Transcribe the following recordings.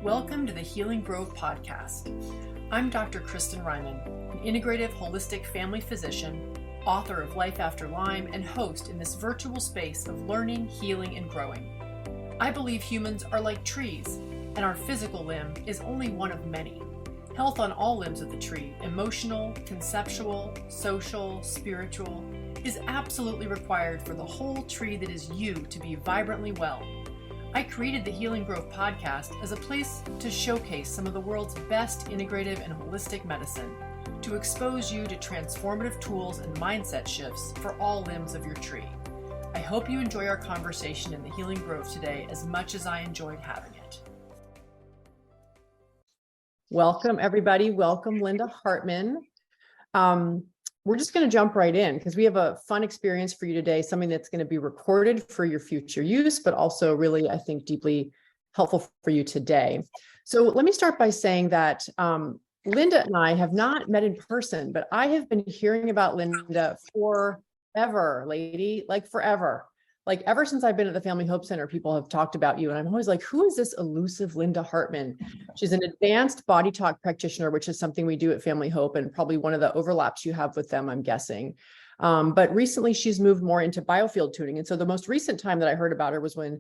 Welcome to the Healing Grove podcast. I'm Dr. Kristin, an integrative holistic family physician, author of Life After Lyme, and host in this virtual space of learning, healing, and growing. I believe humans are like trees, and our physical limb is only one of many. Health on all limbs of the tree, emotional, conceptual, social, spiritual, is absolutely required for the whole tree that is you to be vibrantly well. I created the Healing Grove podcast as a place to showcase some of the world's best integrative and holistic medicine, to expose you to transformative tools and mindset shifts for all limbs of your tree. I hope you enjoy our conversation in the Healing Grove today as much as I enjoyed having it. Welcome, everybody. Welcome, Linda Hartman. We're just going to jump right in because we have a fun experience for you today, something that's going to be recorded for your future use, but also really, I think, deeply helpful for you today. So let me start by saying that Linda and I have not met in person, but I have been hearing about Linda forever, lady, like forever. Like ever since I've been at the Family Hope Center, people have talked about you. And I'm always like, who is this elusive Linda Hartman? She's an advanced body talk practitioner, which is something we do at Family Hope and probably one of the overlaps you have with them, I'm guessing. But recently she's moved more into biofield tuning. And so the most recent time that I heard about her was when,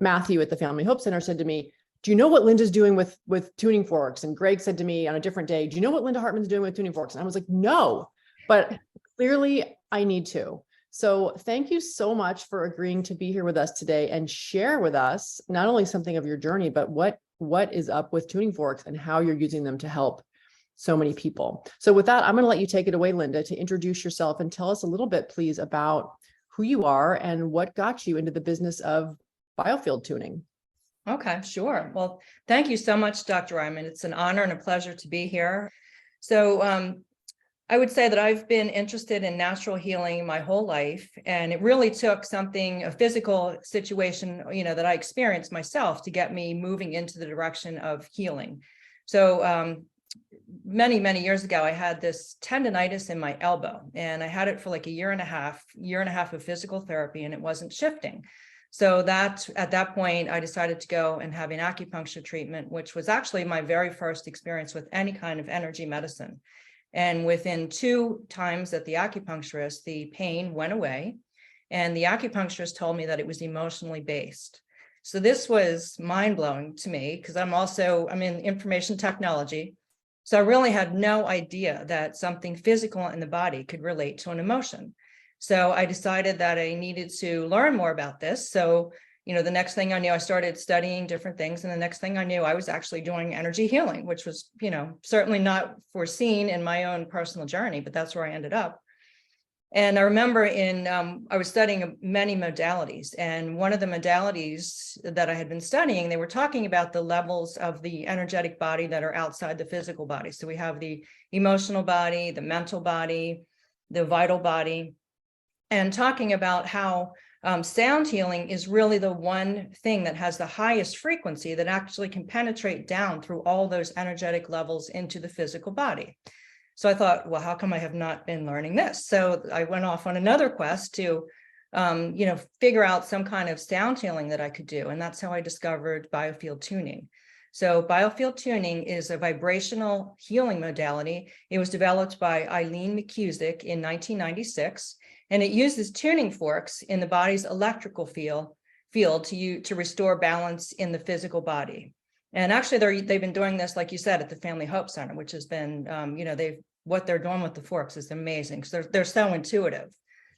Matthew at the Family Hope Center said to me, do you know what Linda's doing with tuning forks? And Greg said to me on a different day, do you know what Linda Hartman's doing with tuning forks? And I was like, no, but clearly I need to. So thank you so much for agreeing to be here with us today and share with us not only something of your journey, but what is up with tuning forks and how you're using them to help so many people. So with that, I'm going to let you take it away, Linda, to introduce yourself and tell us a little bit, please, about who you are and what got you into the business of biofield tuning. Okay, sure. Well, thank you so much, Dr. Ryman. It's an honor and a pleasure to be here. So I would say that I've been interested in natural healing my whole life, and it really took a physical situation, that I experienced myself to get me moving into the direction of healing. So many, many years ago, I had this tendonitis in my elbow, and I had it for like a year and a half of physical therapy, and it wasn't shifting. So at that point, I decided to go and have an acupuncture treatment, which was actually my very first experience with any kind of energy medicine. And within 2 times at the acupuncturist, the pain went away, and the acupuncturist told me that it was emotionally based. So this was mind-blowing to me because I'm in information technology. So I really had no idea that something physical in the body could relate to an emotion. So I decided that I needed to learn more about this. So the next thing I knew, I started studying different things. And the next thing I knew, I was actually doing energy healing, which was, certainly not foreseen in my own personal journey, but that's where I ended up. And I remember I was studying many modalities. And one of the modalities that I had been studying, they were talking about the levels of the energetic body that are outside the physical body. So we have the emotional body, the mental body, the vital body, and talking about how sound healing is really the one thing that has the highest frequency that actually can penetrate down through all those energetic levels into the physical body. So I thought, well, how come I have not been learning this? So I went off on another quest to, figure out some kind of sound healing that I could do. And that's how I discovered biofield tuning. So biofield tuning is a vibrational healing modality. It was developed by Eileen McCusick in 1996. And it uses tuning forks in the body's electrical field to restore balance in the physical body. And actually, they've been doing this, like you said, at the Family Hope Center, which has been, what they're doing with the forks is amazing because they're so intuitive.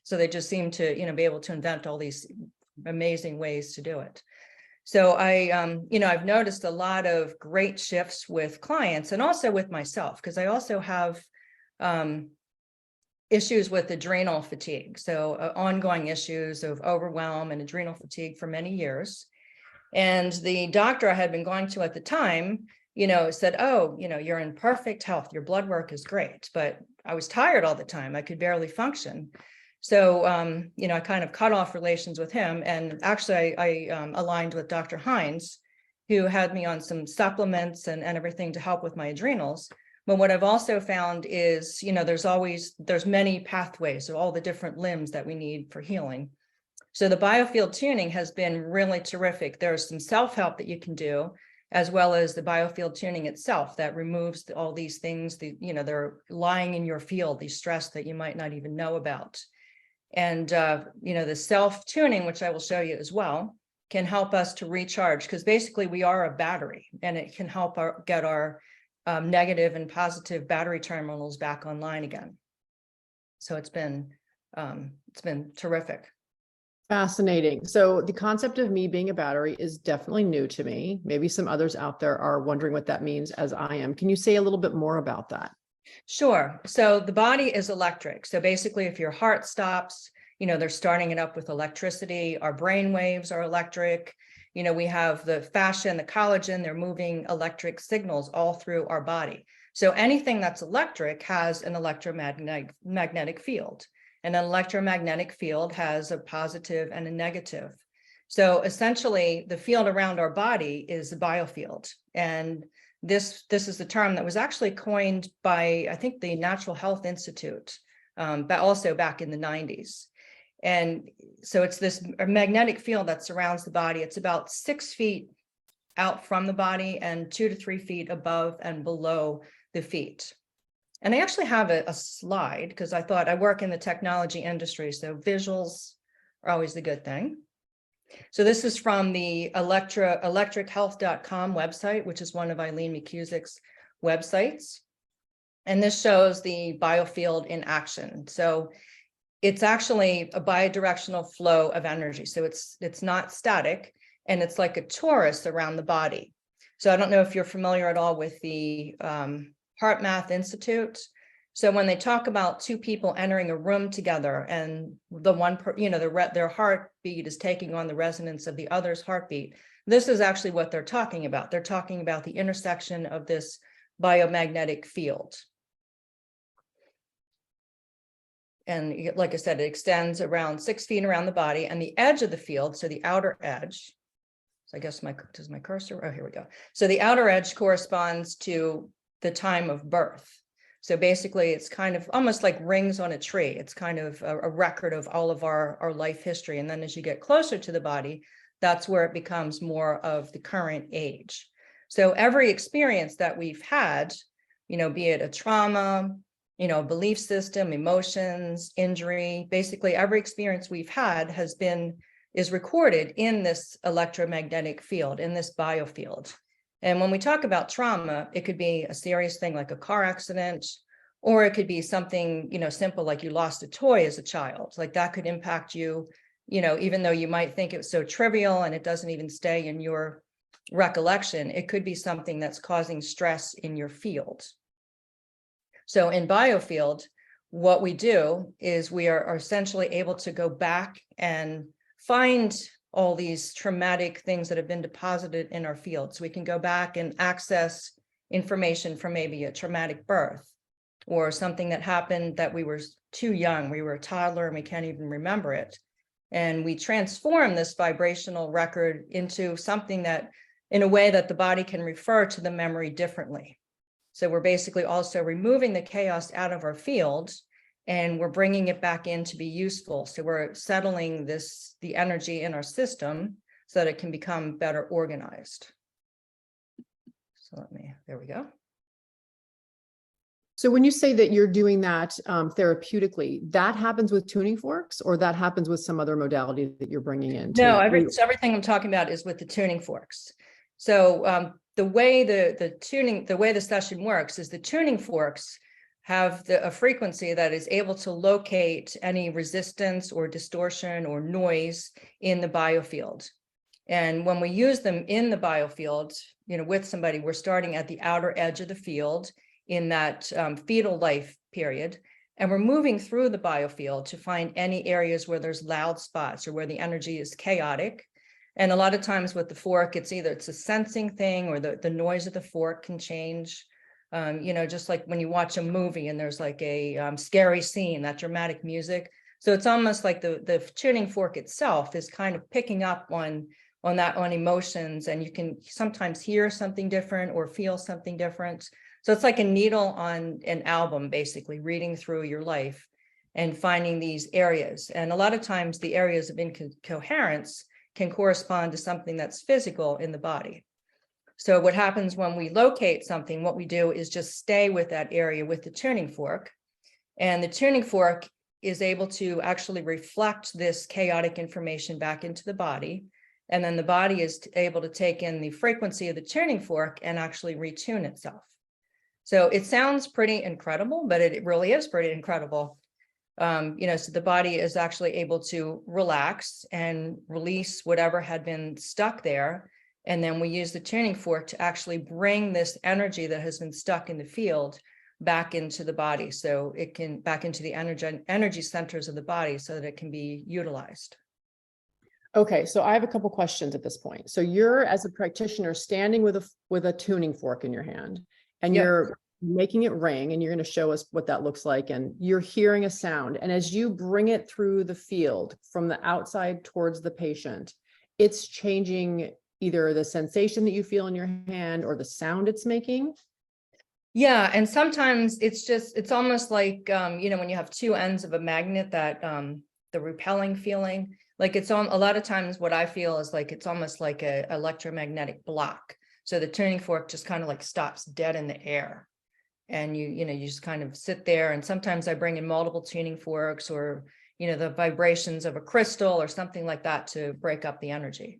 So they just seem to, be able to invent all these amazing ways to do it. So I've noticed a lot of great shifts with clients and also with myself because I also have issues with adrenal fatigue. So ongoing issues of overwhelm and adrenal fatigue for many years. And the doctor I had been going to at the time, said, oh, you're in perfect health. Your blood work is great. But I was tired all the time. I could barely function. So, I kind of cut off relations with him. And actually, I aligned with Dr. Hines, who had me on some supplements and everything to help with my adrenals. But what I've also found is, there's many pathways of all the different limbs that we need for healing. So the biofield tuning has been really terrific. There's some self-help that you can do, as well as the biofield tuning itself that removes all these things that, they're lying in your field, these stress that you might not even know about. And, the self-tuning, which I will show you as well, can help us to recharge, because basically we are a battery, and it can help get our negative and positive battery terminals back online again. So it's been terrific. Fascinating. So the concept of me being a battery is definitely new to me. Maybe some others out there are wondering what that means, as I am. Can you say a little bit more about that? Sure. So the body is electric. So basically, if your heart stops, they're starting it up with electricity. Our brain waves are electric. We have the fascia and the collagen, they're moving electric signals all through our body. So anything that's electric has an electromagnetic field. And an electromagnetic field has a positive and a negative. So essentially, the field around our body is a biofield. And this is the term that was actually coined by, I think, the Natural Health Institute, but also back in the 90s. And so it's this magnetic field that surrounds the body. It's about 6 feet out from the body and 2 to 3 feet above and below the feet. And I actually have a slide, because I thought, I work in the technology industry, so visuals are always the good thing. So this is from the electrichealth.com website, which is one of Eileen McCusick's websites. And this shows the biofield in action. So it's actually a bidirectional flow of energy. So it's not static, and it's like a torus around the body. So I don't know if you're familiar at all with the Heart Math Institute. So when they talk about two people entering a room together, and the one, their heartbeat is taking on the resonance of the other's heartbeat, this is actually what they're talking about. They're talking about the intersection of this biomagnetic field. And like I said, it extends around 6 feet around the body, and the edge of the field, so the outer edge, so I guess does my cursor, oh, here we go. So the outer edge corresponds to the time of birth. So basically, it's kind of almost like rings on a tree. It's kind of a record of all of our life history. And then as you get closer to the body, that's where it becomes more of the current age. So every experience that we've had, be it a trauma, belief system, emotions, injury, basically every experience we've had is recorded in this electromagnetic field, in this biofield. And when we talk about trauma, it could be a serious thing like a car accident, or it could be something, simple like you lost a toy as a child. Like that could impact you, even though you might think it's so trivial and it doesn't even stay in your recollection, it could be something that's causing stress in your field. So in biofield, what we do is we are essentially able to go back and find all these traumatic things that have been deposited in our field. So we can go back and access information from maybe a traumatic birth, or something that happened that we were too young, we were a toddler and we can't even remember it. And we transform this vibrational record into something that, in a way that the body can refer to the memory differently. So we're basically also removing the chaos out of our field, and we're bringing it back in to be useful. So we're settling the energy in our system so that it can become better organized. So there we go. So when you say that you're doing that therapeutically, that happens with tuning forks, or that happens with some other modality that you're bringing in? No, everything I'm talking about is with the tuning forks. So the way the session works is the tuning forks have a frequency that is able to locate any resistance or distortion or noise in the biofield. And when we use them in the biofield, with somebody, we're starting at the outer edge of the field in that fetal life period. And we're moving through the biofield to find any areas where there's loud spots or where the energy is chaotic. And a lot of times with the fork, it's a sensing thing, or the noise of the fork can change. Just like when you watch a movie and there's like a scary scene, that dramatic music. So it's almost like the tuning fork itself is kind of picking up on emotions, and you can sometimes hear something different or feel something different. So it's like a needle on an album, basically reading through your life and finding these areas. And a lot of times the areas of incoherence can correspond to something that's physical in the body. So what happens when we locate something, what we do is just stay with that area with the tuning fork. And the tuning fork is able to actually reflect this chaotic information back into the body. And then the body is able to take in the frequency of the tuning fork and actually retune itself. So it sounds pretty incredible, but it really is pretty incredible. So the body is actually able to relax and release whatever had been stuck there. And then we use the tuning fork to actually bring this energy that has been stuck in the field back into the body. So it can back into the energy centers of the body so that it can be utilized. Okay, so I have a couple questions at this point. So you're, as a practitioner, standing with a tuning fork in your hand, and Yep. you're making it ring, and you're going to show us what that looks like, and you're hearing a sound. And as you bring it through the field from the outside towards the patient, it's changing either the sensation that you feel in your hand or the sound it's making. Yeah, and sometimes it's almost like when you have two ends of a magnet, that the repelling feeling. Like it's on a lot of times what I feel is like it's almost like a electromagnetic block. So the tuning fork just kind of like stops dead in the air. And you just kind of sit there. And sometimes I bring in multiple tuning forks, or the vibrations of a crystal or something like that to break up the energy.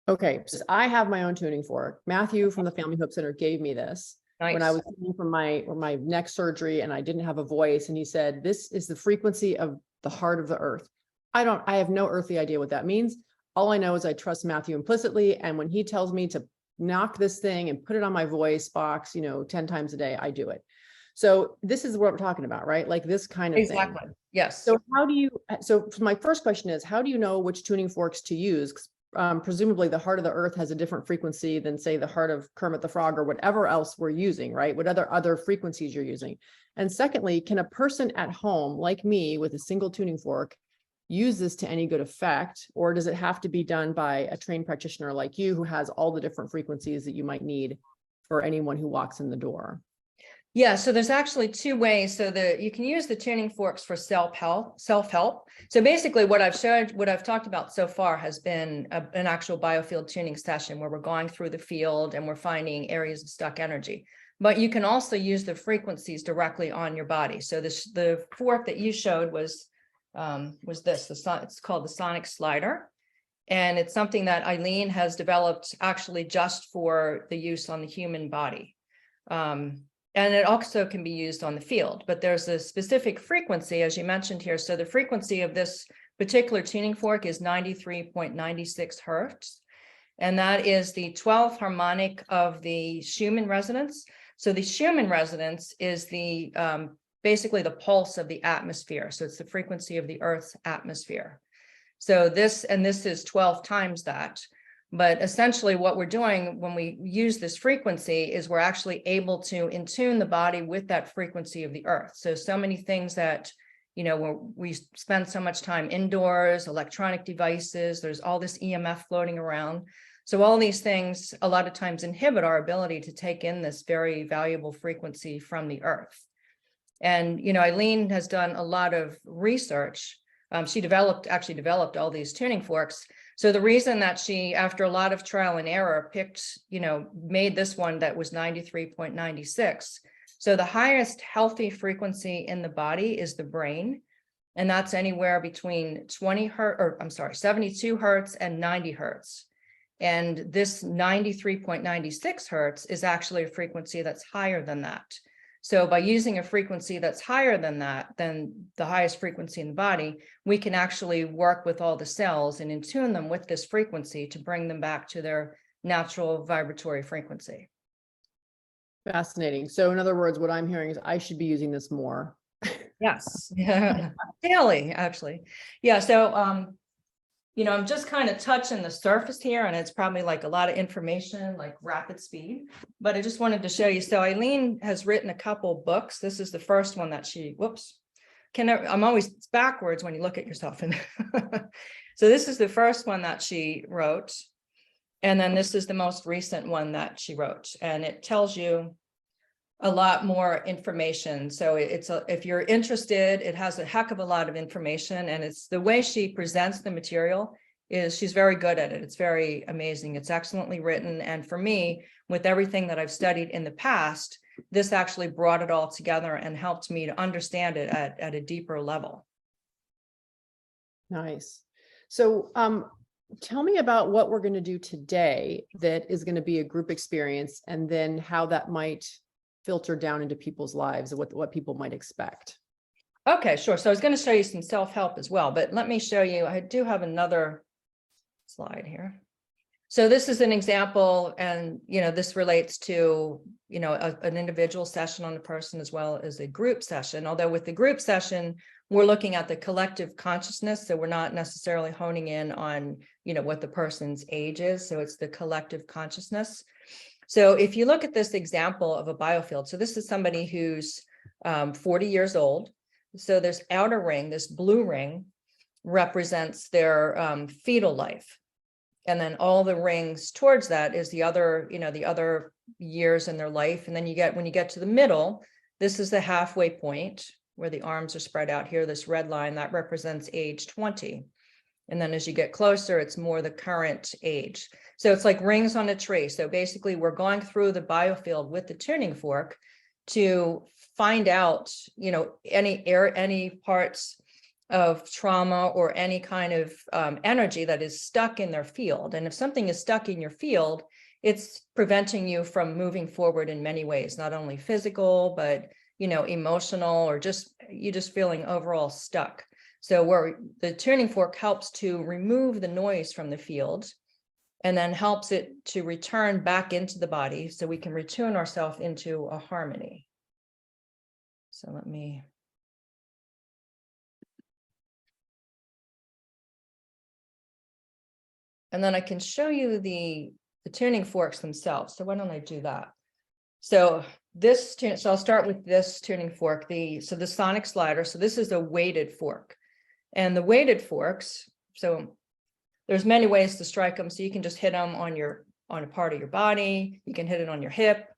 Okay, so I have my own tuning fork. Matthew from the Family Hope Center gave me this. Nice. When I was coming from my neck surgery and I didn't have a voice, and he said, "This is the frequency of the heart of the earth." I have no earthly idea what that means. All I know is I trust Matthew implicitly. And when he tells me to knock this thing and put it on my voice box, 10 times a day, I do it. So this is what we're talking about, right? Like this kind of Exactly. thing. Yes. So my first question is, how do you know which tuning forks to use? Presumably the heart of the earth has a different frequency than, say, the heart of Kermit the Frog or whatever else we're using, right? What other frequencies you're using? And secondly, can a person at home like me with a single tuning fork use this to any good effect, or does it have to be done by a trained practitioner like you who has all the different frequencies that you might need for anyone who walks in the door? Yeah, so there's actually two ways. So you can use the tuning forks for self-help. So basically what I've talked about so far has been an actual biofield tuning session where we're going through the field and we're finding areas of stuck energy. But you can also use the frequencies directly on your body. So the fork that you showed was it's called the sonic slider. And it's something that Eileen has developed actually just for the use on the human body. And it also can be used on the field, but there's a specific frequency, as you mentioned here. So the frequency of this particular tuning fork is 93.96 hertz. And that is the 12th harmonic of the Schumann resonance. So the Schumann resonance is basically the pulse of the atmosphere. So it's the frequency of the Earth's atmosphere. So this is 12 times that. But essentially what we're doing when we use this frequency is we're actually able to intune the body with that frequency of the earth. So many things that, we spend so much time indoors, electronic devices, there's all this EMF floating around. So all these things a lot of times inhibit our ability to take in this very valuable frequency from the earth. And, Eileen has done a lot of research. She actually developed all these tuning forks. So the reason that she, after a lot of trial and error, made this one that was 93.96. So the highest healthy frequency in the body is the brain. And that's anywhere between 72 hertz and 90 hertz. And this 93.96 hertz is actually a frequency that's higher than that. So by using a frequency that's higher than that, than the highest frequency in the body, we can actually work with all the cells and attune them with this frequency to bring them back to their natural vibratory frequency. Fascinating. So in other words, what I'm hearing is I should be using this more. Yes, daily, actually. Yeah, so I'm just kind of touching the surface here, and it's probably like a lot of information, like rapid speed, but I just wanted to show you. So Eileen has written a couple books. This is the first one that I'm always backwards when you look at yourself. So this is the first one that she wrote. And then this is the most recent one that she wrote, and it tells you a lot more information. So if you're interested, it has a heck of a lot of information, and it's the way she presents the material she's very good at it. It's very amazing. It's excellently written. And for me, with everything that I've studied in the past, this actually brought it all together and helped me to understand it at a deeper level. Nice. So tell me about what we're going to do today that is going to be a group experience, and then how that might filter down into people's lives and what people might expect. Okay, sure. So I was going to show you some self-help as well, but let me show you, I do have another slide here. So this is an example, and this relates to an individual session on a person as well as a group session. Although with the group session, we're looking at the collective consciousness, so we're not necessarily honing in on what the person's age is. So it's the collective consciousness. So if you look at this example of a biofield, so this is somebody who's 40 years old. So this outer ring, this blue ring, represents their fetal life. And then all the rings towards that is the other years in their life. And then when you get to the middle, this is the halfway point where the arms are spread out here. This red line, that represents age 20. And then as you get closer, it's more the current age. So it's like rings on a tree. So basically we're going through the biofield with the tuning fork to find out, any parts of trauma or any kind of energy that is stuck in their field. And if something is stuck in your field, it's preventing you from moving forward in many ways, not only physical, but emotional, or you just feeling overall stuck. So where the tuning fork helps to remove the noise from the field, and then helps it to return back into the body so we can retune ourselves into a harmony. So let me. And then I can show you the tuning forks themselves. So why don't I do that? So I'll start with this tuning fork, the sonic slider. So this is a weighted fork, and the weighted forks. So there's many ways to strike them. So you can just hit them on a part of your body. You can hit it on your hip.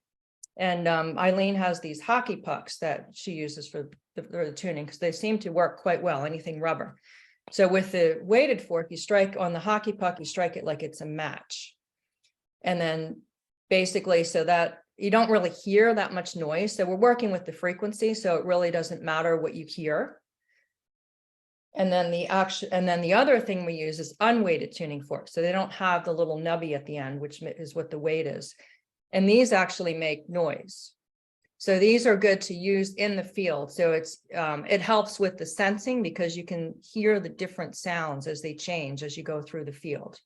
And Eileen has these hockey pucks that she uses for the tuning, because they seem to work quite well, anything rubber. So with the weighted fork, you strike on the hockey puck, you strike it like it's a match. And then basically, so that you don't really hear that much noise. So we're working with the frequency, so it really doesn't matter what you hear. And then the other thing we use is unweighted tuning forks. So they don't have the little nubby at the end, which is what the weight is. And these actually make noise. So these are good to use in the field. So it helps with the sensing, because you can hear the different sounds as they change as you go through the field.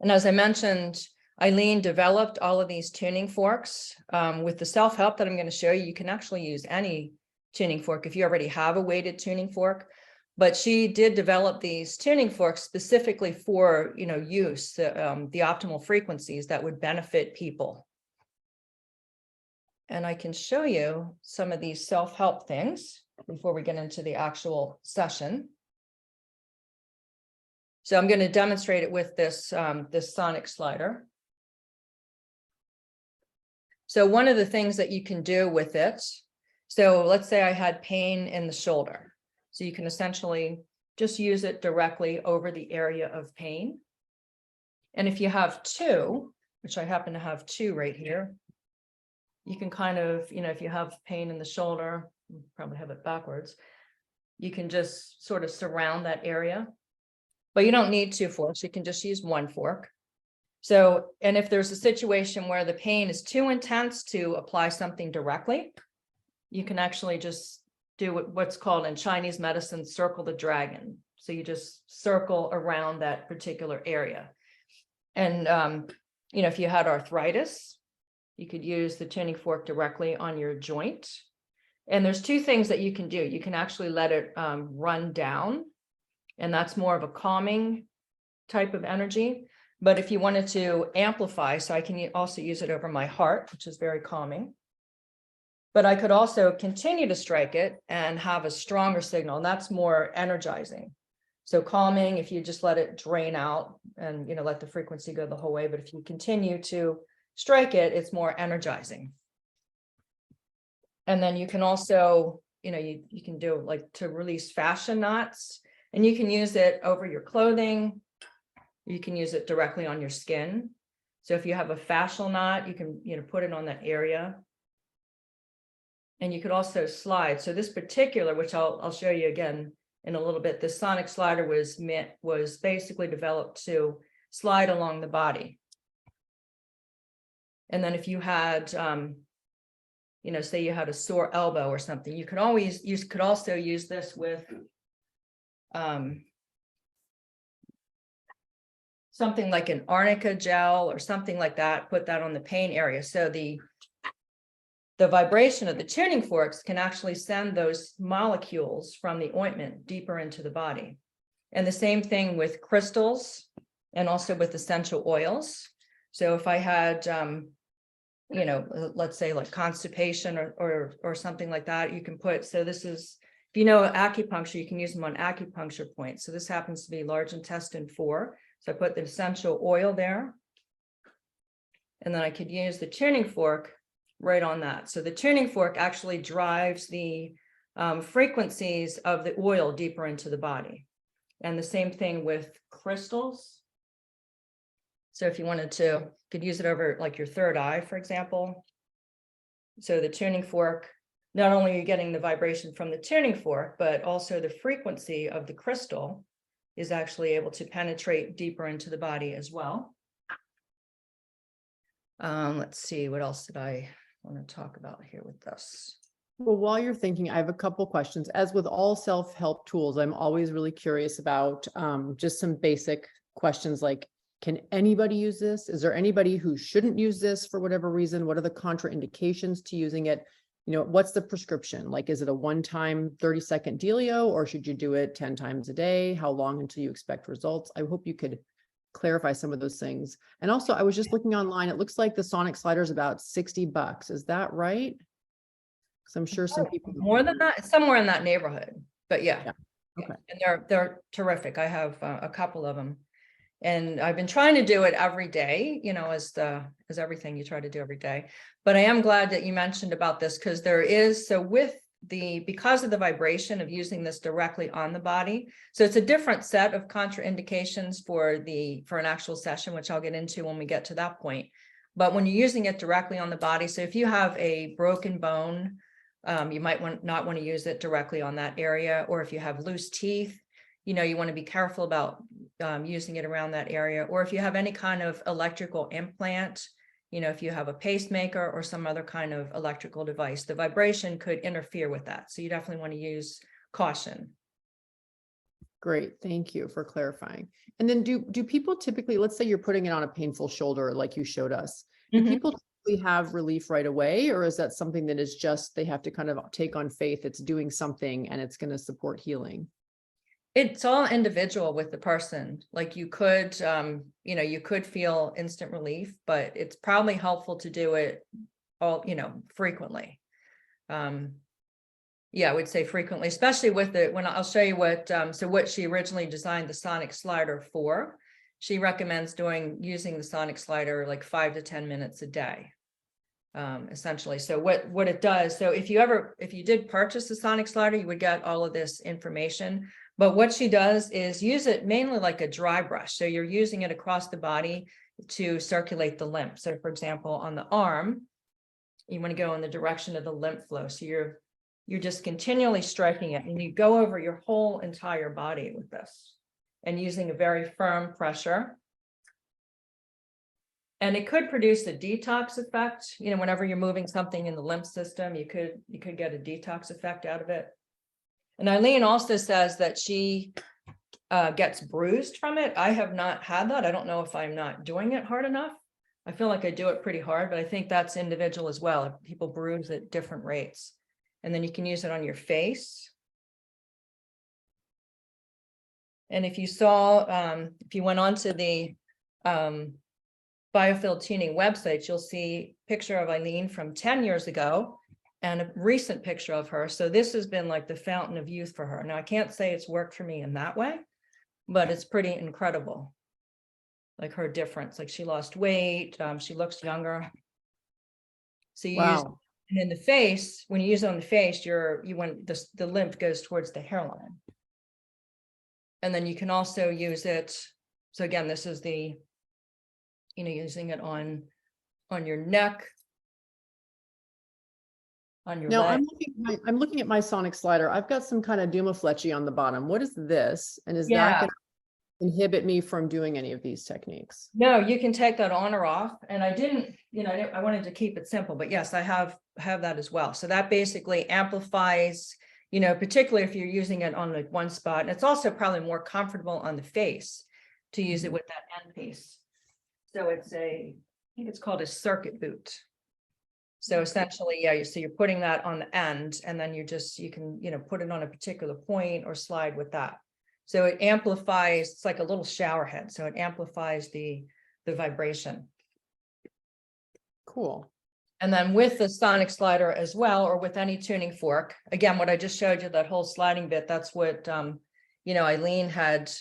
And as I mentioned, Eileen developed all of these tuning forks. With the self-help that I'm going to show you, you can actually use any tuning fork if you already have a weighted tuning fork. But she did develop these tuning forks specifically for use, the optimal frequencies that would benefit people. And I can show you some of these self-help things before we get into the actual session. So I'm going to demonstrate it with this sonic slider. So one of the things that you can do with it, so let's say I had pain in the shoulder. So you can essentially just use it directly over the area of pain. And if you have two, which I happen to have two right here, you can kind of, if you have pain in the shoulder, you probably have it backwards, you can just sort of surround that area. But you don't need two forks, you can just use one fork. So, and if there's a situation where the pain is too intense to apply something directly, you can actually just do what's called in Chinese medicine, circle the dragon. So you just circle around that particular area. And, if you had arthritis, you could use the tuning fork directly on your joint. And there's two things that you can do. You can actually let it run down, and that's more of a calming type of energy. But if you wanted to amplify, so I can also use it over my heart, which is very calming. But I could also continue to strike it and have a stronger signal, and that's more energizing. So calming, if you just let it drain out and let the frequency go the whole way. But if you continue to strike it, it's more energizing. And then you can also, you can do like to release fascia knots. And you can use it over your clothing. You can use it directly on your skin. So if you have a fascial knot, you can, put it on that area. And you could also slide. So this particular, which I'll show you again in a little bit, the sonic slider was basically developed to slide along the body. And then if you had, say you had a sore elbow or something, you could also use this with something like an arnica gel or something like that, put that on the pain area. So the vibration of the tuning forks can actually send those molecules from the ointment deeper into the body. And the same thing with crystals and also with essential oils. So if I had, let's say like constipation or something like that, you can put, so this is, if you know acupuncture, you can use them on acupuncture points. So this happens to be large intestine 4. So I put the essential oil there. And then I could use the tuning fork right on that. So the tuning fork actually drives the frequencies of the oil deeper into the body. And the same thing with crystals. So if you wanted to, you could use it over like your third eye, for example. So the tuning fork, not only are you getting the vibration from the tuning fork, but also the frequency of the crystal is actually able to penetrate deeper into the body as well. Let's see, what else did I want to talk about here with this? Well, while you're thinking, I have a couple questions. As with all self-help tools, I'm always really curious about just some basic questions like, can anybody use this? Is there anybody who shouldn't use this for whatever reason? What are the contraindications to using it? What's the prescription? Like, is it a one-time 30-second dealio, or should you do it 10 times a day? How long until you expect results? I hope you could clarify some of those things. And also, I was just looking online. It looks like the sonic slider is about $60. Is that right? Because I'm sure some people More than that, somewhere in that neighborhood. But yeah. Okay. And they're terrific. I have a couple of them. And I've been trying to do it every day, as everything you try to do every day. But I am glad that you mentioned about this, because because of the vibration of using this directly on the body. So it's a different set of contraindications for an actual session, which I'll get into when we get to that point. But when you're using it directly on the body, so if you have a broken bone, you might not want to use it directly on that area. Or if you have loose teeth, you want to be careful about using it around that area. Or if you have any kind of electrical implant, if you have a pacemaker or some other kind of electrical device, the vibration could interfere with that. So you definitely want to use caution. Great. Thank you for clarifying. And then do people typically, let's say you're putting it on a painful shoulder, like you showed us, do people typically have relief right away? Or is that something that is just, they have to kind of take on faith it's doing something and it's going to support healing? It's all individual with the person. Like you could feel instant relief, but it's probably helpful to do it frequently. I would say frequently, especially with it. When I'll show you what she originally designed the sonic slider for. She recommends using the sonic slider like 5 to 10 minutes a day, essentially. So what it does, so if you did purchase the sonic slider, you would get all of this information. But what she does is use it mainly like a dry brush. So you're using it across the body to circulate the lymph. So for example, on the arm, you want to go in the direction of the lymph flow. So you're just continually striking it, and you go over your whole entire body with this and using a very firm pressure. And it could produce a detox effect. Whenever you're moving something in the lymph system, you could get a detox effect out of it. And Eileen also says that she gets bruised from it. I have not had that. I don't know if I'm not doing it hard enough. I feel like I do it pretty hard, but I think that's individual as well. People bruise at different rates. And then you can use it on your face. And if you went onto the Biofield Tuning website, you'll see a picture of Eileen from 10 years ago and a recent picture of her. So this has been like the fountain of youth for her. Now, I can't say it's worked for me in that way, but it's pretty incredible. Like her difference, like she lost weight, she looks younger. So you use, and in the face, when you use it on the face, the lymph goes towards the hairline. And then you can also use it. So again, this is the, using it on your neck, on your Now leg. I'm looking at my sonic slider. I've got some kind of Dumaflechi on the bottom. What is this? And is that Yeah. going to inhibit me from doing any of these techniques? No, you can take that on or off. And I didn't, I wanted to keep it simple, but yes, I have that as well. So that basically amplifies, particularly if you're using it on like one spot. And it's also probably more comfortable on the face to use it with that end piece. So I think it's called a circuit boot. So essentially, yeah, so you're putting that on the end, and then you can, put it on a particular point or slide with that. So it amplifies, it's like a little shower head. So it amplifies the vibration. Cool. And then with the sonic slider as well, or with any tuning fork, again, what I just showed you, that whole sliding bit, that's what, Eileen had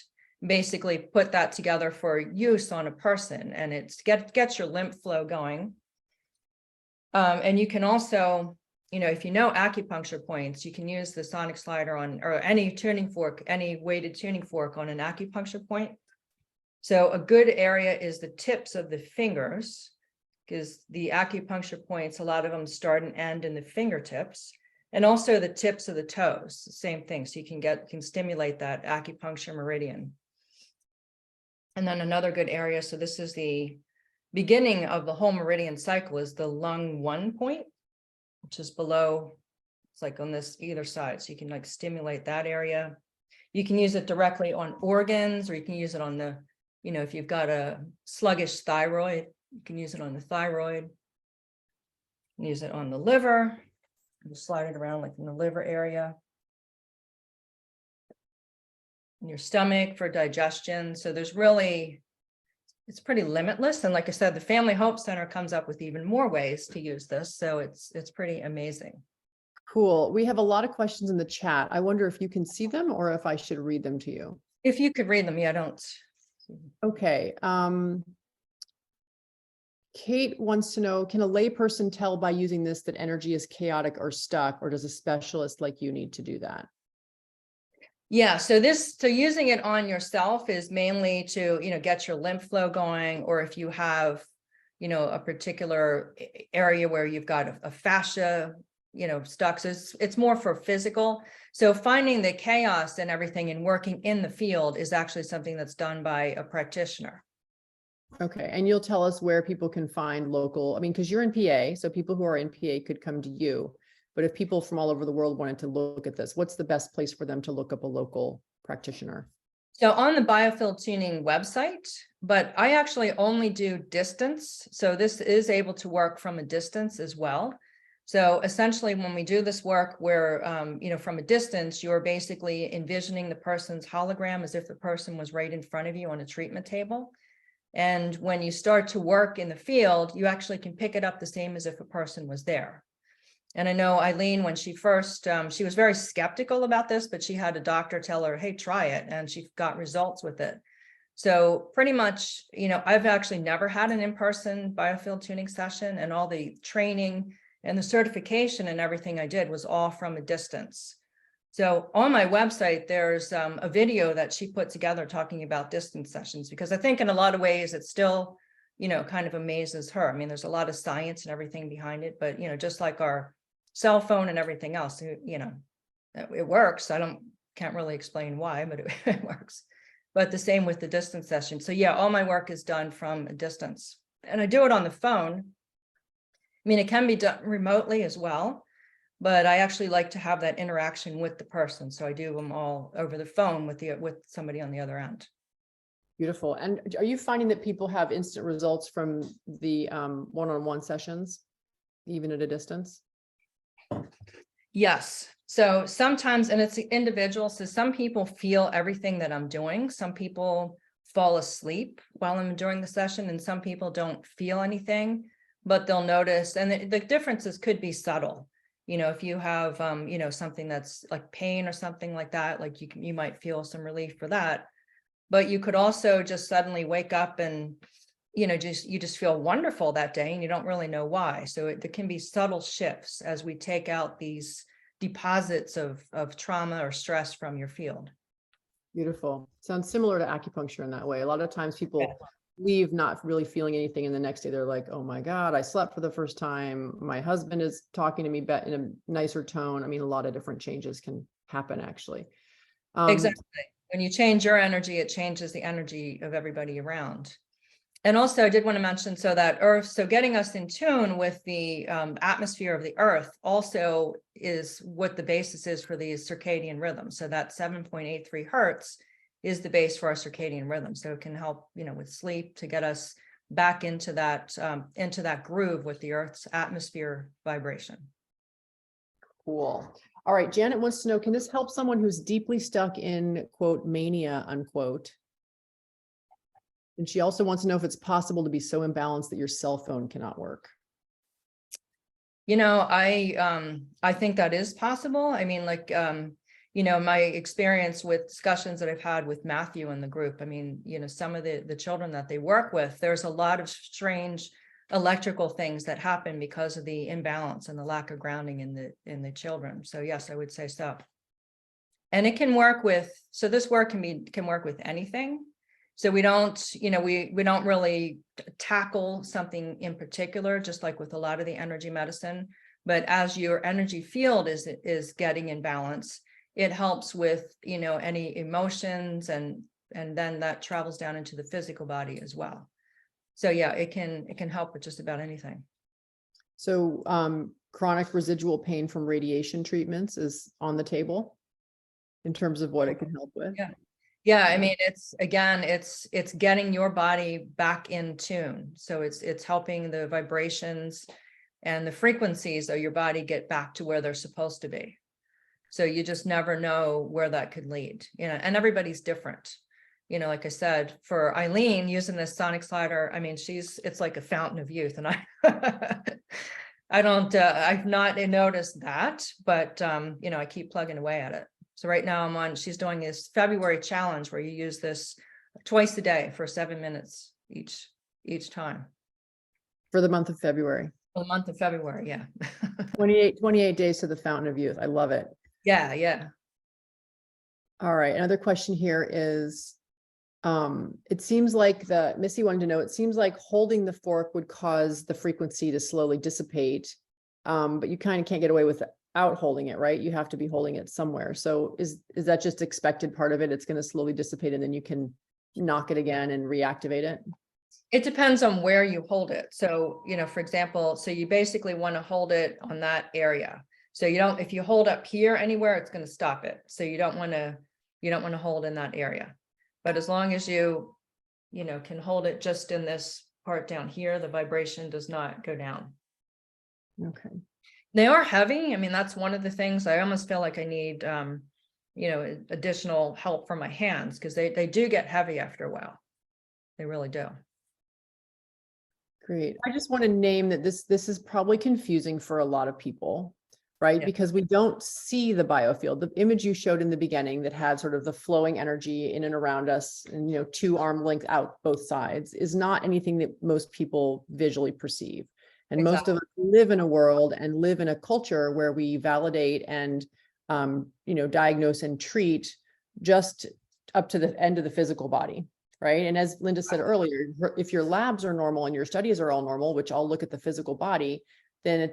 basically put that together for use on a person, and it's gets your lymph flow going. And you can also, if you know acupuncture points, you can use the sonic slider on, or any tuning fork, any weighted tuning fork on an acupuncture point. So a good area is the tips of the fingers, because the acupuncture points, a lot of them start and end in the fingertips, and also the tips of the toes, same thing. So you can stimulate that acupuncture meridian. And then another good area, so this is the beginning of the whole meridian cycle, is the lung 1 point, which is below, it's like on this either side. So you can like stimulate that area. You can use it directly on organs, or you can use it on the, if you've got a sluggish thyroid, you can use it on the thyroid. Use it on the liver. You slide it around like in the liver area. In your stomach for digestion. So there's really, it's pretty limitless. And like I said, the Family Hope Center comes up with even more ways to use this. So it's pretty amazing. Cool. We have a lot of questions in the chat. I wonder if you can see them or if I should read them to you. If you could read them, yeah, I don't. Okay. Kate wants to know, can a layperson tell by using this that energy is chaotic or stuck, or does a specialist like you need to do that? Yeah, so using it on yourself is mainly to, get your lymph flow going, or if you have, a particular area where you've got a fascia, stuck. So it's more for physical. So finding the chaos and everything and working in the field is actually something that's done by a practitioner. Okay. And you'll tell us where people can find local, because you're in PA, so people who are in PA could come to you. But if people from all over the world wanted to look at this, what's the best place for them to look up a local practitioner? So on the Biofield Tuning website, but I actually only do distance. So this is able to work from a distance as well. So essentially, when we do this work where, from a distance, you're basically envisioning the person's hologram as if the person was right in front of you on a treatment table. And when you start to work in the field, you actually can pick it up the same as if a person was there. And I know Eileen, when she first, she was very skeptical about this, but she had a doctor tell her, hey, try it. And she got results with it. So pretty much, I've actually never had an in-person biofield tuning session, and all the training and the certification and everything I did was all from a distance. So on my website, there's a video that she put together talking about distance sessions, because I think in a lot of ways it still, kind of amazes her. There's a lot of science and everything behind it, but, just like our cell phone and everything else, it works. Can't really explain why, but it works. But the same with the distance session. So yeah, all my work is done from a distance, and I do it on the phone. It can be done remotely as well, but I actually like to have that interaction with the person. So I do them all over the phone with somebody on the other end. Beautiful. And are you finding that people have instant results from the one-on-one sessions, even at a distance? Yes. So sometimes, and it's individual. So some people feel everything that I'm doing. Some people fall asleep while I'm doing the session, and some people don't feel anything, but they'll notice. And the differences could be subtle. If you have, something that's like pain or something like that, like you might feel some relief for that, but you could also just suddenly wake up and, you just feel wonderful that day, and you don't really know why. So there can be subtle shifts as we take out these deposits of trauma or stress from your field. Beautiful. Sounds similar to acupuncture in that way. A lot of times people Yeah. leave not really feeling anything, and the next day they're like, oh my God, I slept for the first time. My husband is talking to me in a nicer tone. I mean, a lot of different changes can happen actually. Exactly. When you change your energy, it changes the energy of everybody around. And also I did want to mention, so that Earth, so getting us in tune with the atmosphere of the Earth also is what the basis is for these circadian rhythms. So that 7.83 hertz is the base for our circadian rhythm. So it can help, with sleep to get us back into that groove with the Earth's atmosphere vibration. Cool. All right. Janet wants to know, can this help someone who's deeply stuck in quote mania, unquote? And she also wants to know if it's possible to be so imbalanced that your cell phone cannot work. I think that is possible. I mean, my experience with discussions that I've had with Matthew and the group, I mean, some of the children that they work with, there's a lot of strange electrical things that happen because of the imbalance and the lack of grounding in the children. So yes, I would say so. And it can work with, so this work can work with anything. So we don't really tackle something in particular, just like with a lot of the energy medicine. But as your energy field is getting in balance, it helps with, any emotions, and then that travels down into the physical body as well. So yeah, it can help with just about anything. So chronic residual pain from radiation treatments is on the table in terms of what it can help with. Yeah. Yeah, I mean, it's getting your body back in tune. So it's helping the vibrations and the frequencies of your body get back to where they're supposed to be. So you just never know where that could lead, and everybody's different. Like I said, for Eileen using this sonic slider, I mean, it's like a fountain of youth, and I've not noticed that, but I keep plugging away at it. So right now she's doing this February challenge where you use this twice a day for 7 minutes each time. For the month of February. For the month of February, yeah. 28 days to the fountain of youth. I love it. Yeah, yeah. All right. Another question here is, it seems like Missy wanted to know, it seems like holding the fork would cause the frequency to slowly dissipate, but you kind of can't get away with out holding it, right? You have to be holding it somewhere. So is that just expected part of it? It's going to slowly dissipate and then you can knock it again and reactivate it? It depends on where you hold it. So, for example, so you basically want to hold it on that area. So if you hold up here anywhere, it's going to stop it. So you don't want to hold in that area. But as long as you can hold it just in this part down here, the vibration does not go down. Okay. They are heavy. I mean, that's one of the things I almost feel like I need, additional help from my hands, because they do get heavy after a while. They really do. Great. I just want to name that this is probably confusing for a lot of people, right? Yeah. Because we don't see the biofield. The image you showed in the beginning that had sort of the flowing energy in and around us and, 2 arm length out both sides is not anything that most people visually perceive. And Exactly. most of us live in a world and live in a culture where we validate and, diagnose and treat just up to the end of the physical body, right? And as Linda said earlier, if your labs are normal and your studies are all normal, which all look at the physical body, then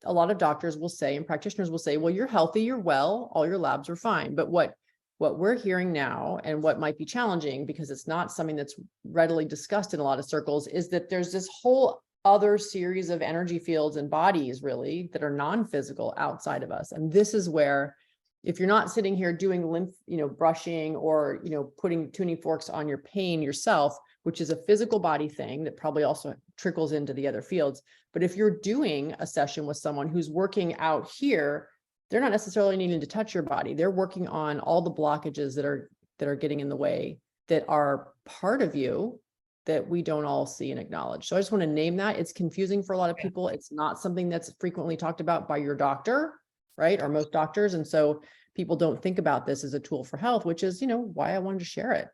a lot of doctors will say, and practitioners will say, well, you're healthy, you're well, all your labs are fine. But what we're hearing now, and what might be challenging because it's not something that's readily discussed in a lot of circles, is that there's this whole other series of energy fields and bodies really that are non-physical outside of us. And this is where, if you're not sitting here doing lymph, brushing or, putting tuning forks on your pain yourself, which is a physical body thing that probably also trickles into the other fields. But if you're doing a session with someone who's working out here, they're not necessarily needing to touch your body. They're working on all the blockages that are getting in the way, that are part of you, that we don't all see and acknowledge. So I just want to name that. It's confusing for a lot of people. It's not something that's frequently talked about by your doctor, right? Or most doctors. And so people don't think about this as a tool for health, which is, why I wanted to share it.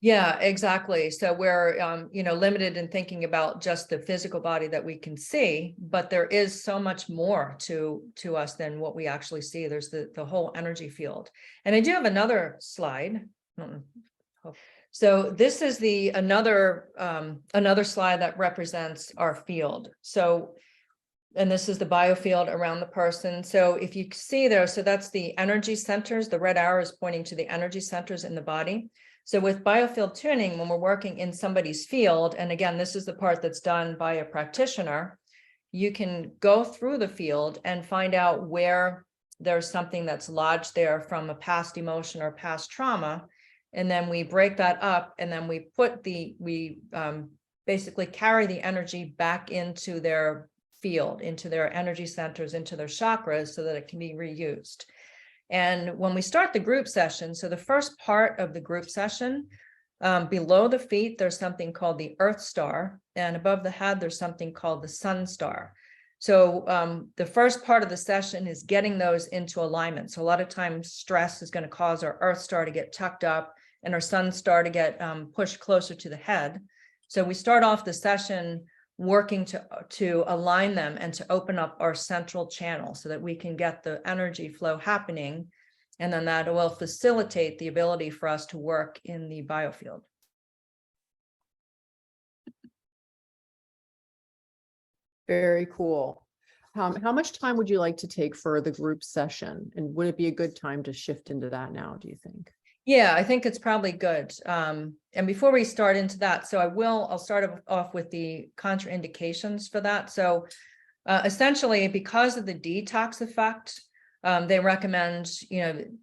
Yeah, exactly. So we're, limited in thinking about just the physical body that we can see, but there is so much more to us than what we actually see. There's the whole energy field. And I do have another slide. So this is another slide that represents our field. So, and this is the biofield around the person. So if you see there, so that's the energy centers. The red arrow is pointing to the energy centers in the body. So with biofield tuning, when we're working in somebody's field, and again, this is the part that's done by a practitioner, you can go through the field and find out where there's something that's lodged there from a past emotion or past trauma. And then we break that up, and then we basically carry the energy back into their field, into their energy centers, into their chakras, so that it can be reused. And when we start the group session, so the first part of the group session, below the feet, there's something called the Earth Star, and above the head, there's something called the Sun Star. So the first part of the session is getting those into alignment. So a lot of times stress is going to cause our Earth Star to get tucked up and our Sun Star to get pushed closer to the head. So we start off the session working to align them and to open up our central channel so that we can get the energy flow happening. And then that will facilitate the ability for us to work in the biofield. Very cool. How much time would you like to take for the group session? And would it be a good time to shift into that now, do you think? Yeah, I think it's probably good. And before we start into that, so I'll start off with the contraindications for that. So essentially, because of the detox effect, they recommend,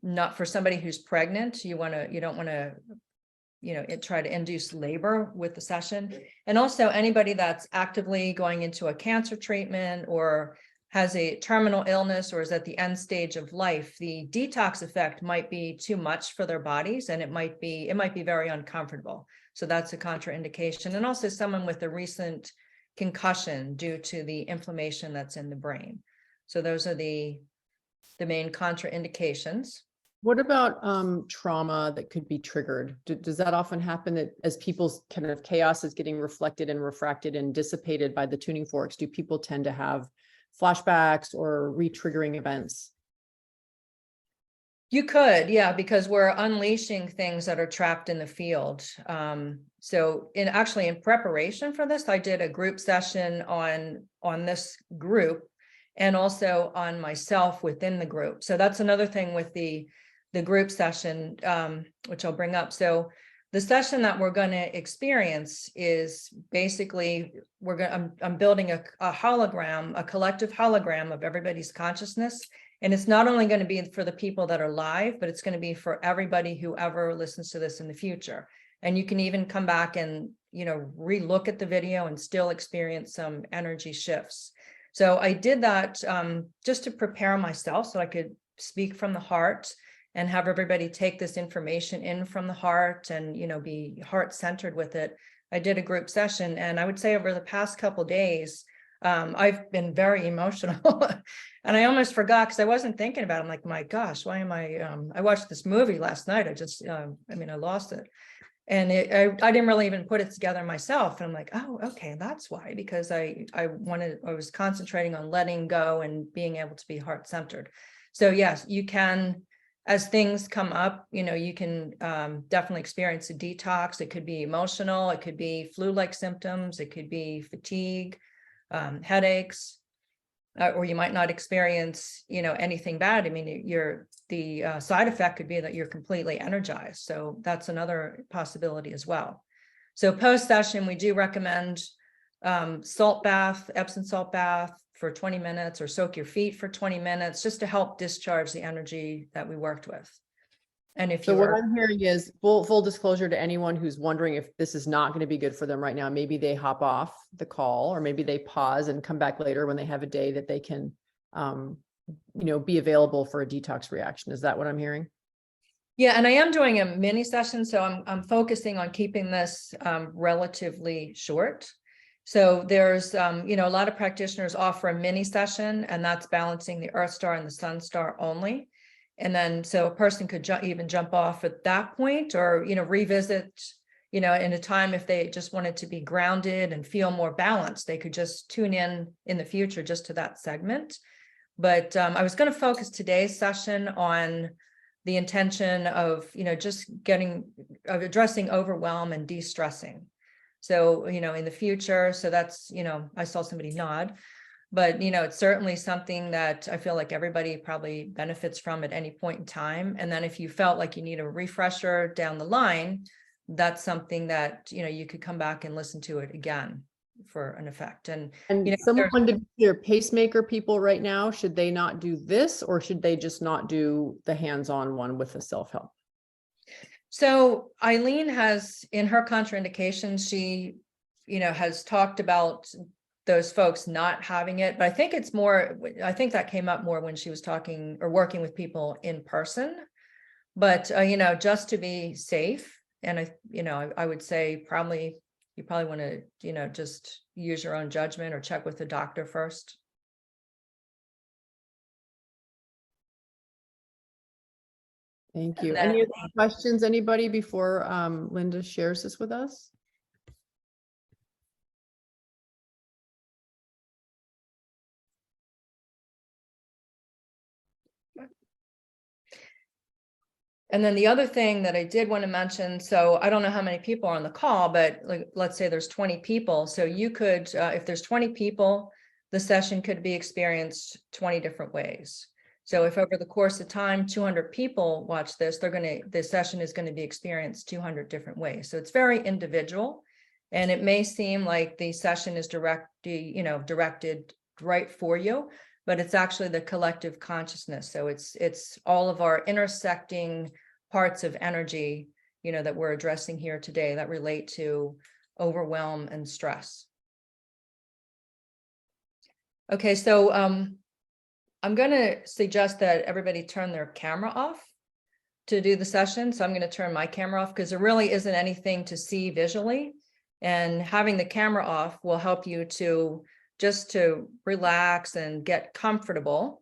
not for somebody who's pregnant, you don't want to, try to induce labor with the session. And also anybody that's actively going into a cancer treatment or has a terminal illness or is at the end stage of life, the detox effect might be too much for their bodies, and it might be very uncomfortable. So that's a contraindication. And also someone with a recent concussion due to the inflammation that's in the brain. So those are the main contraindications. What about trauma that could be triggered? Does that often happen, that as people's kind of chaos is getting reflected and refracted and dissipated by the tuning forks, do people tend to have flashbacks or re-triggering events? You could, yeah, because we're unleashing things that are trapped in the field. So in preparation for this, I did a group session on this group and also on myself within the group. So that's another thing with the group session, which I'll bring up. So the session that we're going to experience is basically I'm building a hologram, a collective hologram of everybody's consciousness. And it's not only going to be for the people that are live, but it's going to be for everybody who ever listens to this in the future. And you can even come back and, re-look at the video and still experience some energy shifts. So I did that just to prepare myself so I could speak from the heart and have everybody take this information in from the heart and, be heart-centered with it. I did a group session, and I would say over the past couple of days, I've been very emotional. And I almost forgot because I wasn't thinking about it. I'm like, my gosh, why am I watched this movie last night. I lost it. And I didn't really even put it together myself. And I'm like, oh, okay, that's why, because I was concentrating on letting go and being able to be heart-centered. So yes, you can, as things come up, you can definitely experience a detox. It could be emotional, it could be flu-like symptoms, it could be fatigue, headaches, or you might not experience, anything bad. I mean, the side effect could be that you're completely energized. So that's another possibility as well. So post-session, we do recommend salt bath, Epsom salt bath for 20 minutes, or soak your feet for 20 minutes, just to help discharge the energy that we worked with. And if what I'm hearing is full disclosure to anyone who's wondering if this is not going to be good for them right now, maybe they hop off the call, or maybe they pause and come back later when they have a day that they can, be available for a detox reaction. Is that what I'm hearing? Yeah, and I am doing a mini session, so I'm focusing on keeping this relatively short. So there's, a lot of practitioners offer a mini session, and that's balancing the Earth Star and the Sun Star only. And then, so a person could even jump off at that point, or, revisit in a time if they just wanted to be grounded and feel more balanced, they could just tune in the future just to that segment. But I was going to focus today's session on the intention of, just addressing overwhelm and de-stressing. So, in the future, so that's, I saw somebody nod, but, it's certainly something that I feel like everybody probably benefits from at any point in time. And then if you felt like you need a refresher down the line, that's something that, you could come back and listen to it again for an effect. And someone to be clear, pacemaker people right now, should they not do this, or should they just not do the hands-on one with the self-help? So Eileen has, in her contraindications, she, has talked about those folks not having it, but I think that came up more when she was talking or working with people in person. But, just to be safe, and I would say you probably want to, just use your own judgment or check with the doctor first. Thank you. Any other questions, anybody, before Linda shares this with us? And then the other thing that I did want to mention, so I don't know how many people are on the call, but let's say there's 20 people. So you could, if there's 20 people, the session could be experienced 20 different ways. So if over the course of time, 200 people watch this, the session is going to be experienced 200 different ways. So it's very individual, and it may seem like the session is directed right for you, but it's actually the collective consciousness. So it's all of our intersecting parts of energy, that we're addressing here today that relate to overwhelm and stress. Okay, so I'm going to suggest that everybody turn their camera off to do the session. So I'm going to turn my camera off because there really isn't anything to see visually. And having the camera off will help you to relax and get comfortable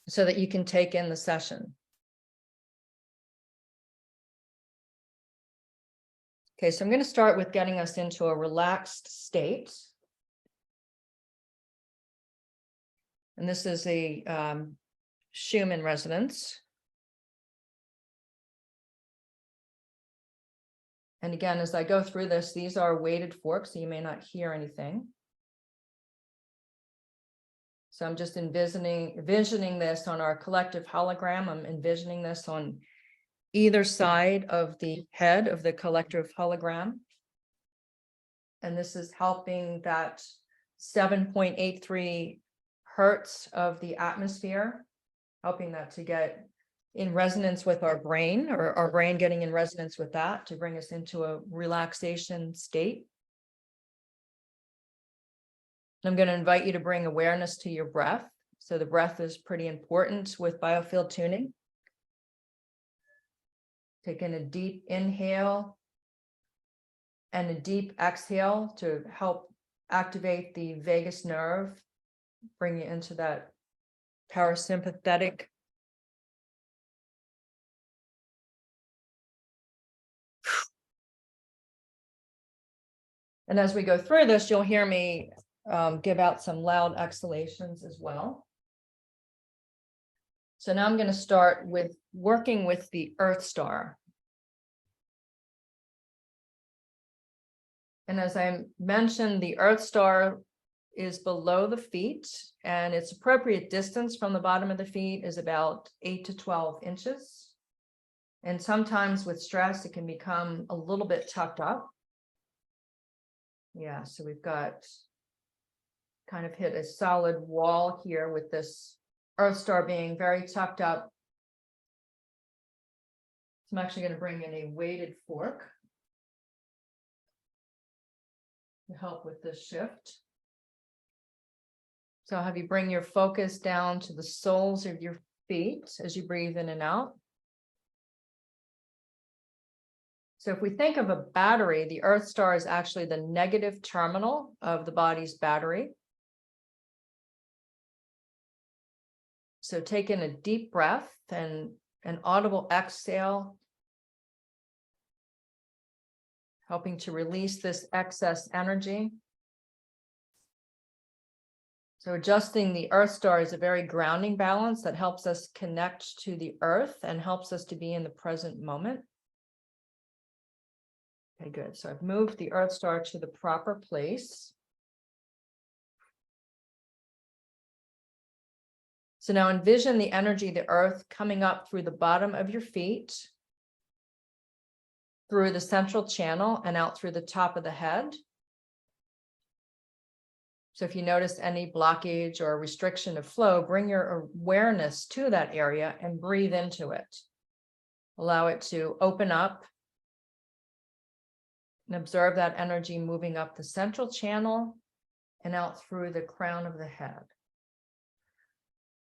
so that you can take in the session. Okay, so I'm going to start with getting us into a relaxed state. And this is a Schumann resonance. And again, as I go through this, these are weighted forks, so you may not hear anything. So I'm just envisioning this on our collective hologram. I'm envisioning this on either side of the head of the collective hologram. And this is helping that 7.83 hertz of the atmosphere, helping that to get in resonance with our brain, or our brain getting in resonance with that to bring us into a relaxation state. I'm going to invite you to bring awareness to your breath. So the breath is pretty important with biofield tuning. Take in a deep inhale and a deep exhale to help activate the vagus nerve, bring you into that parasympathetic. And as we go through this, you'll hear me give out some loud exhalations as well. So now I'm going to start with working with the Earth Star. And as I mentioned, the Earth Star is below the feet, and its appropriate distance from the bottom of the feet is about 8 to 12 inches. And sometimes with stress, it can become a little bit tucked up. Yeah, so we've got kind of hit a solid wall here with this Earth Star being very tucked up. So I'm actually going to bring in a weighted fork to help with this shift. So I'll have you bring your focus down to the soles of your feet as you breathe in and out. So if we think of a battery, the Earth Star is actually the negative terminal of the body's battery. So take in a deep breath and an audible exhale. helping to release this excess energy. So adjusting the earth star is a very grounding balance that helps us connect to the earth and helps us to be in the present moment. Okay, good. So I've moved the earth star to the proper place. So now envision the energy of the earth coming up through the bottom of your feet, through the central channel and out through the top of the head. So if you notice any blockage or restriction of flow, bring your awareness to that area and breathe into it. Allow it to open up and observe that energy moving up the central channel and out through the crown of the head.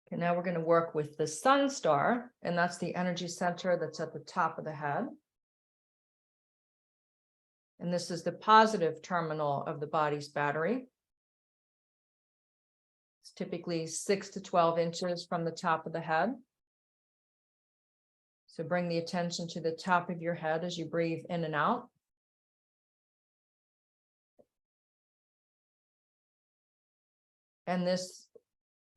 Okay, now we're going to work with the sun star, and that's the energy center that's at the top of the head. And this is the positive terminal of the body's battery. It's typically 6 to 12 inches from the top of the head. So bring the attention to the top of your head as you breathe in and out. And this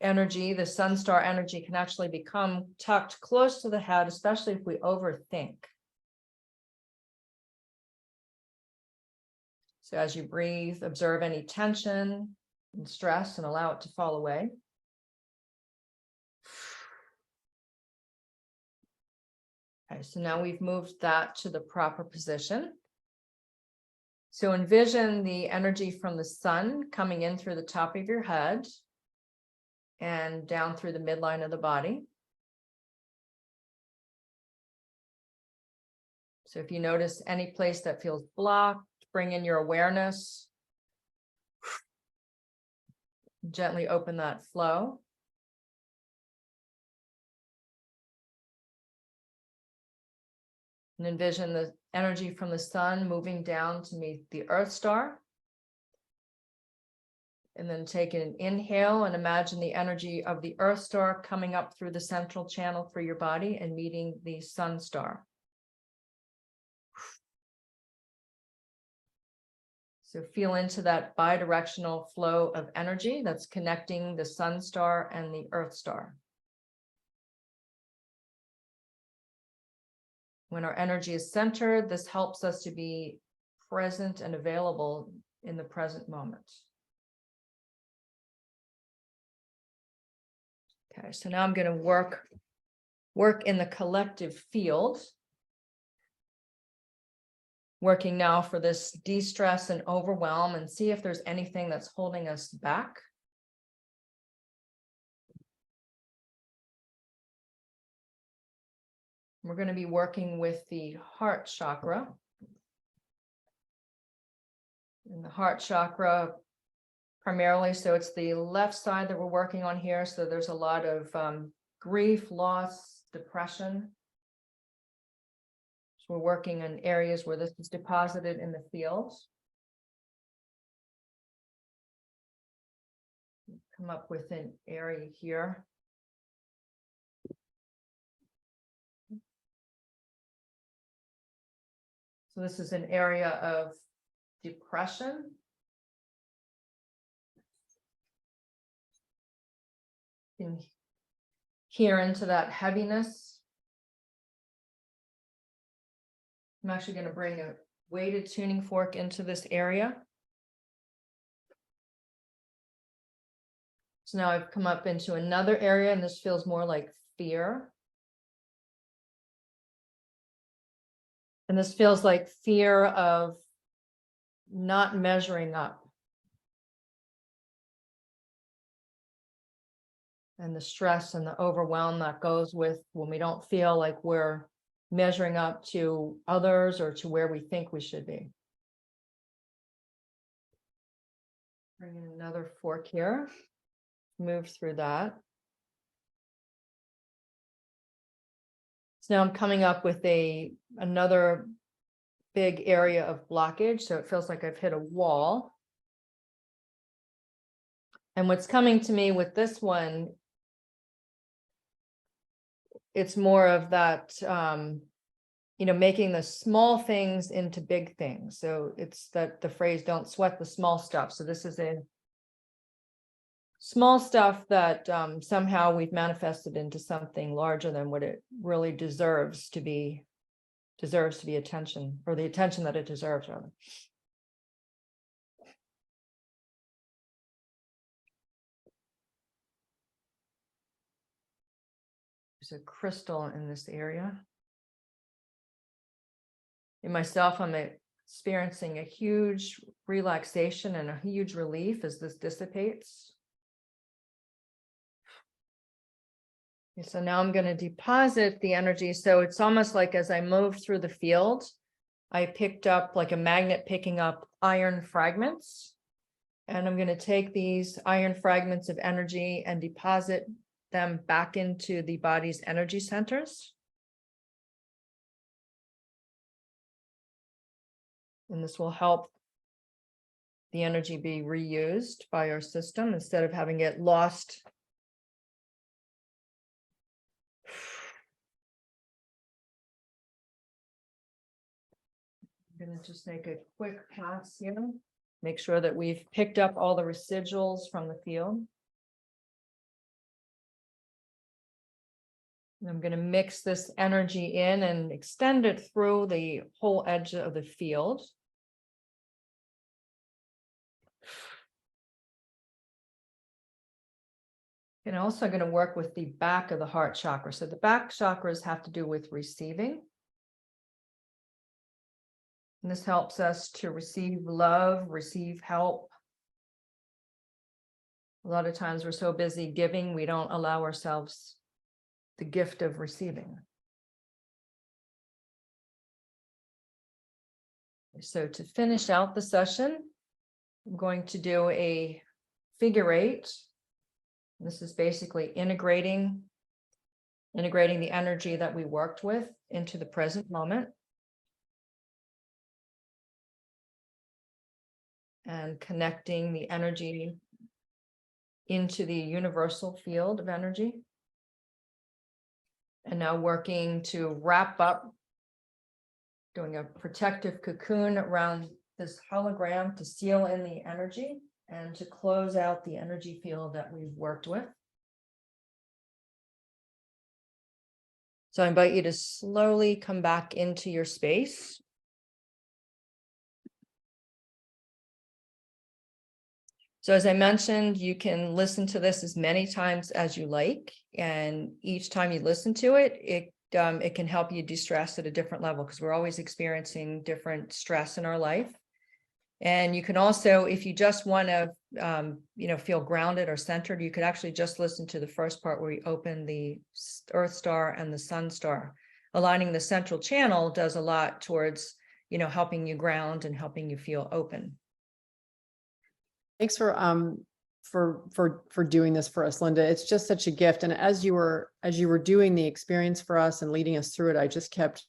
energy, the sun star energy, can actually become tucked close to the head, especially if we overthink. So as you breathe, observe any tension and stress and allow it to fall away. Okay, so now we've moved that to the proper position. So envision the energy from the sun coming in through the top of your head and down through the midline of the body. So if you notice any place that feels blocked, bring in your awareness. Gently open that flow. And envision the energy from the sun moving down to meet the earth star. And then take an inhale and imagine the energy of the earth star coming up through the central channel for your body and meeting the sun star. So feel into that bidirectional flow of energy that's connecting the sun star and the earth star. When our energy is centered, this helps us to be present and available in the present moment. Okay, so now I'm going to work in the collective field. Working now for this de-stress and overwhelm, and see if there's anything that's holding us back. We're going to be working with the heart chakra. And the heart chakra primarily, so it's the left side that we're working on here. So there's a lot of grief, loss, depression. So we're working in areas where this is deposited in the field. Come up with an area here. So this is an area of depression. You can hear into that heaviness. I'm actually going to bring a weighted tuning fork into this area. So now I've come up into another area, and this feels more like fear. And this feels like fear of not measuring up. And the stress and the overwhelm that goes with when we don't feel like we're measuring up to others or to where we think we should be. Bring in another fork here. Move through that. So now I'm coming up with another big area of blockage. So it feels like I've hit a wall. And what's coming to me with this one, it's more of that making the small things into big things. So it's that the phrase, don't sweat the small stuff. So this is a small stuff that somehow we've manifested into something larger than what it really deserves to be attention, or the attention that it deserves, rather. There's a crystal in this area. In myself, I'm experiencing a huge relaxation and a huge relief as this dissipates. Okay, so now I'm going to deposit the energy. So it's almost like as I moved through the field, I picked up like a magnet picking up iron fragments. And I'm going to take these iron fragments of energy and deposit them back into the body's energy centers. And this will help the energy be reused by our system instead of having it lost. I'm going to just make a quick pass here. Make sure that we've picked up all the residuals from the field. And I'm going to mix this energy in and extend it through the whole edge of the field. And also going to work with the back of the heart chakra. So the back chakras have to do with receiving. And this helps us to receive love, receive help. A lot of times we're so busy giving, we don't allow ourselves the gift of receiving. So to finish out the session, I'm going to do a figure 8. This is basically integrating the energy that we worked with into the present moment. And connecting the energy into the universal field of energy. And now working to wrap up, doing a protective cocoon around this hologram to seal in the energy and to close out the energy field that we've worked with. So I invite you to slowly come back into your space. So as I mentioned, you can listen to this as many times as you like, and each time you listen to it, it can help you de-stress at a different level, because we're always experiencing different stress in our life. And you can also, if you just want to, feel grounded or centered, you could actually just listen to the first part where we open the Earth star and the Sun star. Aligning the central channel does a lot towards, helping you ground and helping you feel open. Thanks for doing this for us, Linda. It's just such a gift. And as you were doing the experience for us and leading us through it, I just kept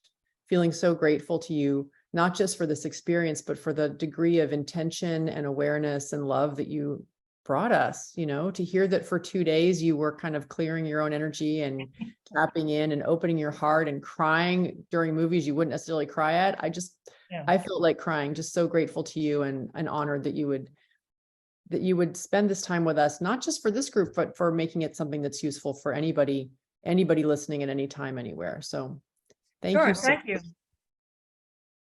feeling so grateful to you, not just for this experience, but for the degree of intention and awareness and love that you brought us, to hear that for 2 days you were kind of clearing your own energy and tapping in and opening your heart and crying during movies you wouldn't necessarily cry at. I felt like crying, just so grateful to you and honored that you would spend this time with us, not just for this group, but for making it something that's useful for anybody listening at any time, anywhere. So thank you. Thank you.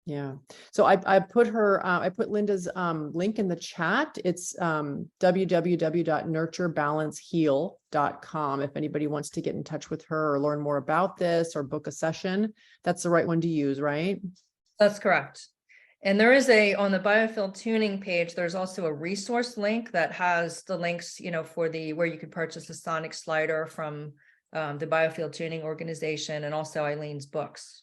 Yeah. So I put Linda's link in the chat. It's www.nurturebalanceheal.com. If anybody wants to get in touch with her or learn more about this or book a session, that's the right one to use, right? That's correct. And there is on the Biofield Tuning page, there's also a resource link that has the links, for where you could purchase a sonic slider from the Biofield Tuning organization, and also Eileen's books.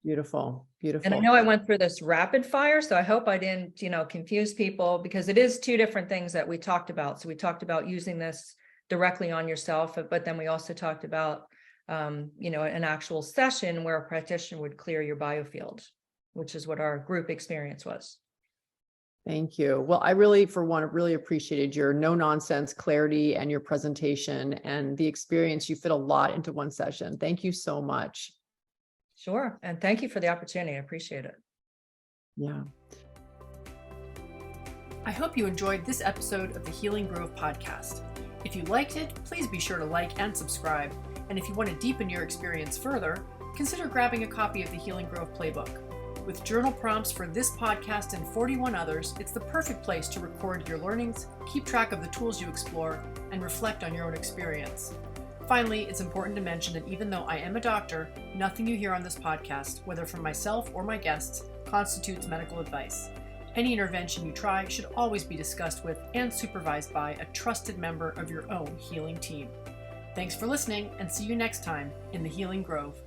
Beautiful, beautiful. And I know I went through this rapid fire, so I hope I didn't, confuse people, because it is 2 different things that we talked about. So we talked about using this directly on yourself, but then we also talked about, an actual session where a practitioner would clear your biofield, which is what our group experience was. Thank you. Well, I really, for one, really appreciated your no nonsense clarity and your presentation and the experience. You fit a lot into one session. Thank you so much. Sure. And thank you for the opportunity. I appreciate it. Yeah. I hope you enjoyed this episode of the Healing Grove podcast. If you liked it, please be sure to like and subscribe. And if you want to deepen your experience further, consider grabbing a copy of the Healing Grove Playbook. With journal prompts for this podcast and 41 others, it's the perfect place to record your learnings, keep track of the tools you explore, and reflect on your own experience. Finally, it's important to mention that even though I am a doctor, nothing you hear on this podcast, whether from myself or my guests, constitutes medical advice. Any intervention you try should always be discussed with and supervised by a trusted member of your own healing team. Thanks for listening, and see you next time in the Healing Grove.